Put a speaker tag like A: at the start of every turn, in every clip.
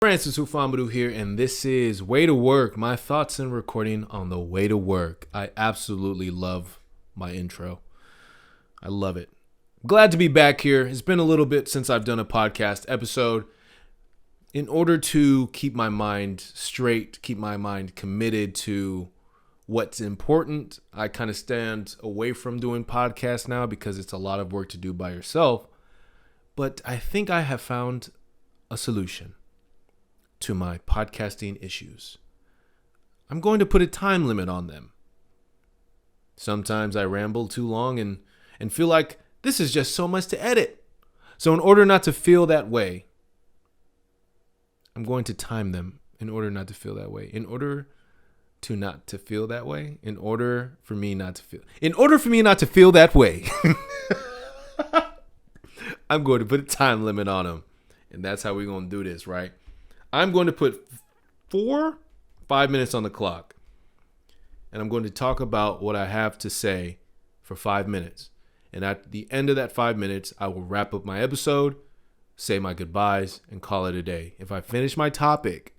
A: Francis Ufambadu here, and this is Way to Work, my thoughts and recording on the way to work. I absolutely love my intro. I love it. Glad to be back here. It's been a little bit since I've done a podcast episode. In order to keep my mind straight, keep my mind committed to what's important, I kind of stand away from doing podcasts now because it's a lot of work to do by yourself. But I think I have found a solution to my podcasting issues. I'm going to put a time limit on them. Sometimes I ramble too long and feel like this is just so much to edit. So in order not to feel that way, I'm going to time them in order not to feel that way. In order for me not to feel that way. I'm going to put a time limit on them. And that's how we're going to do this, right? I'm going to put 5 minutes on the clock. And I'm going to talk about what I have to say for 5 minutes. And at the end of that 5 minutes, I will wrap up my episode, say my goodbyes, and call it a day. If I finish my topic,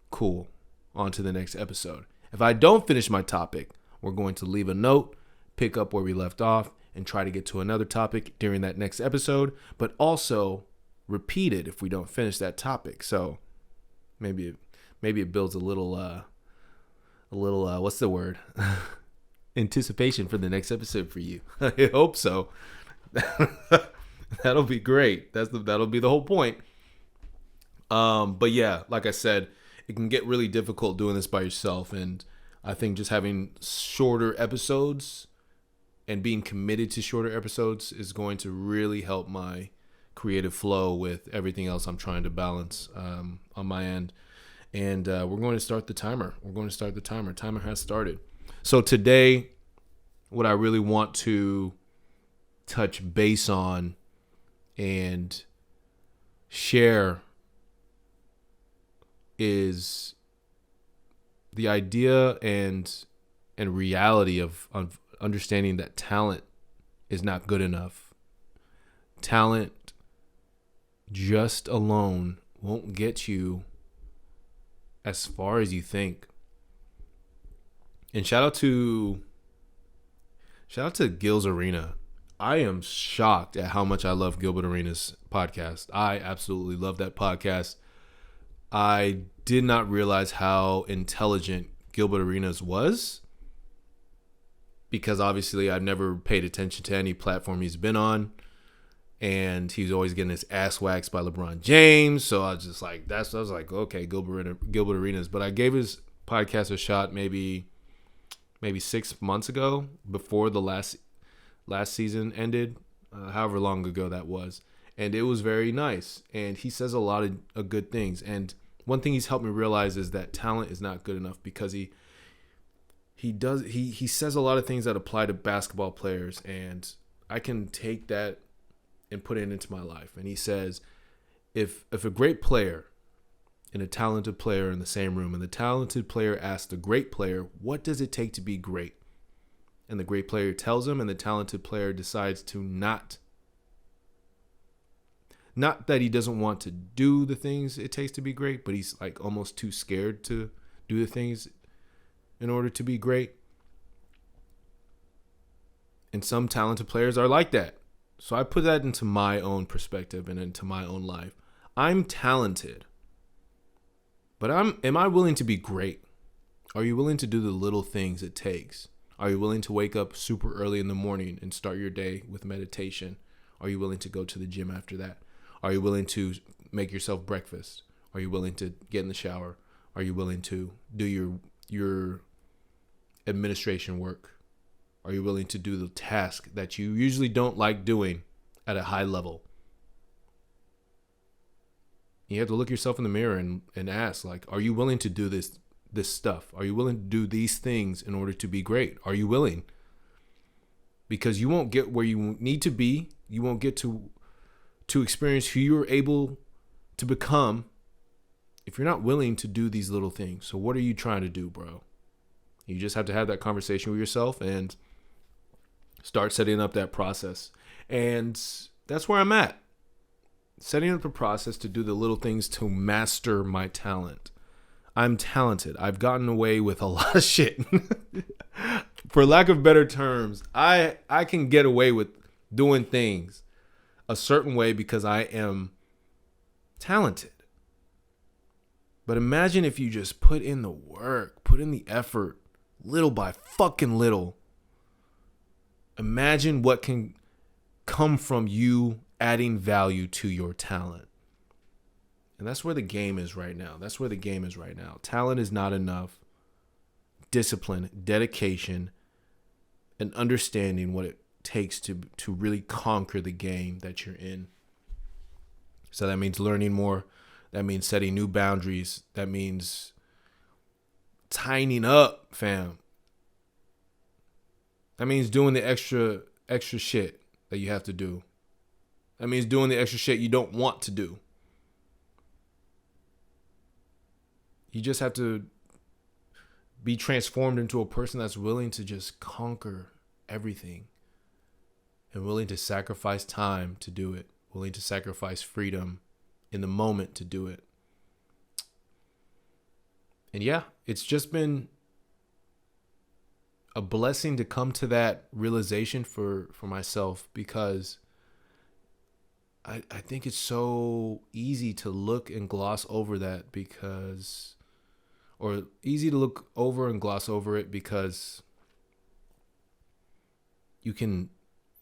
A: cool. On to the next episode. If I don't finish my topic, we're going to leave a note, pick up where we left off, and try to get to another topic during that next episode, but also repeat it if we don't finish that topic. So maybe it builds a little what's the word? Anticipation for the next episode for you. I hope so. That'll be great. That'll be the whole point. But yeah, like I said, it can get really difficult doing this by yourself, and I think just having shorter episodes and being committed to shorter episodes is going to really help my creative flow with everything else I'm trying to balance on my end. And we're going to start the timer. Timer has started. So today, what I really want to touch base on and share is the idea and reality of understanding that talent is not good enough. Talent just alone won't get you as far as you think. And shout out to Gil's Arena. I am shocked at how much I love Gilbert Arenas' podcast. I absolutely love that podcast. I did not realize how intelligent Gilbert Arenas was, because obviously I've never paid attention to any platform he's been on, and he's always getting his ass waxed by LeBron James. So I was just like, I was like, okay, Gilbert Arenas. But I gave his podcast a shot maybe 6 months ago, before the last season ended, however long ago that was. And it was very nice. And he says a lot of good things. And one thing he's helped me realize is that talent is not good enough, because he says a lot of things that apply to basketball players, and I can take that and put it into my life. And he says, if a great player and a talented player in the same room, and the talented player asks the great player, what does it take to be great? And the great player tells him, and the talented player decides to not that he doesn't want to do the things it takes to be great, but he's like almost too scared to do the things in order to be great. And some talented players are like that. So I put that into my own perspective and into my own life. I'm talented, but am I willing to be great? Are you willing to do the little things it takes? Are you willing to wake up super early in the morning and start your day with meditation? Are you willing to go to the gym after that? Are you willing to make yourself breakfast? Are you willing to get in the shower? Are you willing to do your administration work? Are you willing to do the task that you usually don't like doing at a high level? You have to look yourself in the mirror and ask, like, are you willing to do this stuff? Are you willing to do these things in order to be great? Are you willing? Because you won't get where you need to be. You won't get to experience who you're able to become if you're not willing to do these little things. So what are you trying to do, bro? You just have to have that conversation with yourself and start setting up that process. And that's where I'm at. setting up a process to do the little things to master my talent. I'm talented. I've gotten away with a lot of shit. For lack of better terms, I can get away with doing things a certain way because I am talented. But imagine if you just put in the work, put in the effort, little by fucking little. Imagine what can come from you adding value to your talent. And that's where the game is right now. Talent is not enough. Discipline, dedication, and understanding what it takes to really conquer the game that you're in. So that means learning more. That means setting new boundaries. That means tightening up, fam. That means doing the extra shit that you have to do. That means doing the extra shit you don't want to do. You just have to be transformed into a person that's willing to just conquer everything and willing to sacrifice time to do it, willing to sacrifice freedom in the moment to do it. And yeah, it's just been a blessing to come to that realization for myself, because I think it's so easy to look and gloss over that or easy to look over and gloss over it because you can,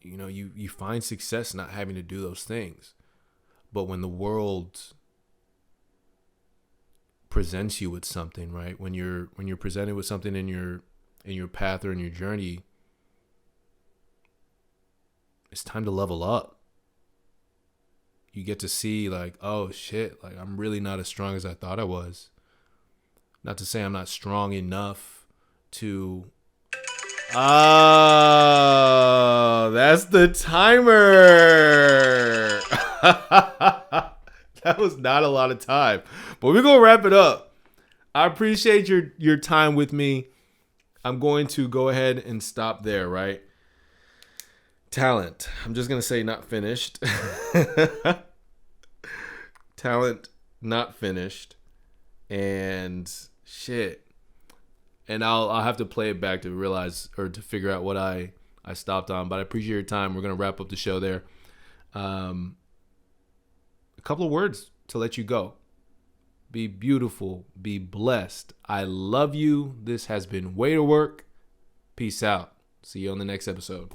A: you find success not having to do those things. But when the world presents you with something, right? When you're presented with something in your path or in your journey, it's time to level up. You get to see like, oh shit, like I'm really not as strong as I thought I was. Not to say I'm not strong enough to... Oh, that's the timer. That was not a lot of time, but we're going to wrap it up. I appreciate your time with me. I'm going to go ahead and stop there, right? Talent. I'm just going to say not finished. Talent, not finished. And shit. And I'll have to play it back to realize or to figure out what I stopped on. But I appreciate your time. We're going to wrap up the show there. A couple of words to let you go. Be beautiful. Be blessed. I love you. This has been Way to Work. Peace out. See you on the next episode.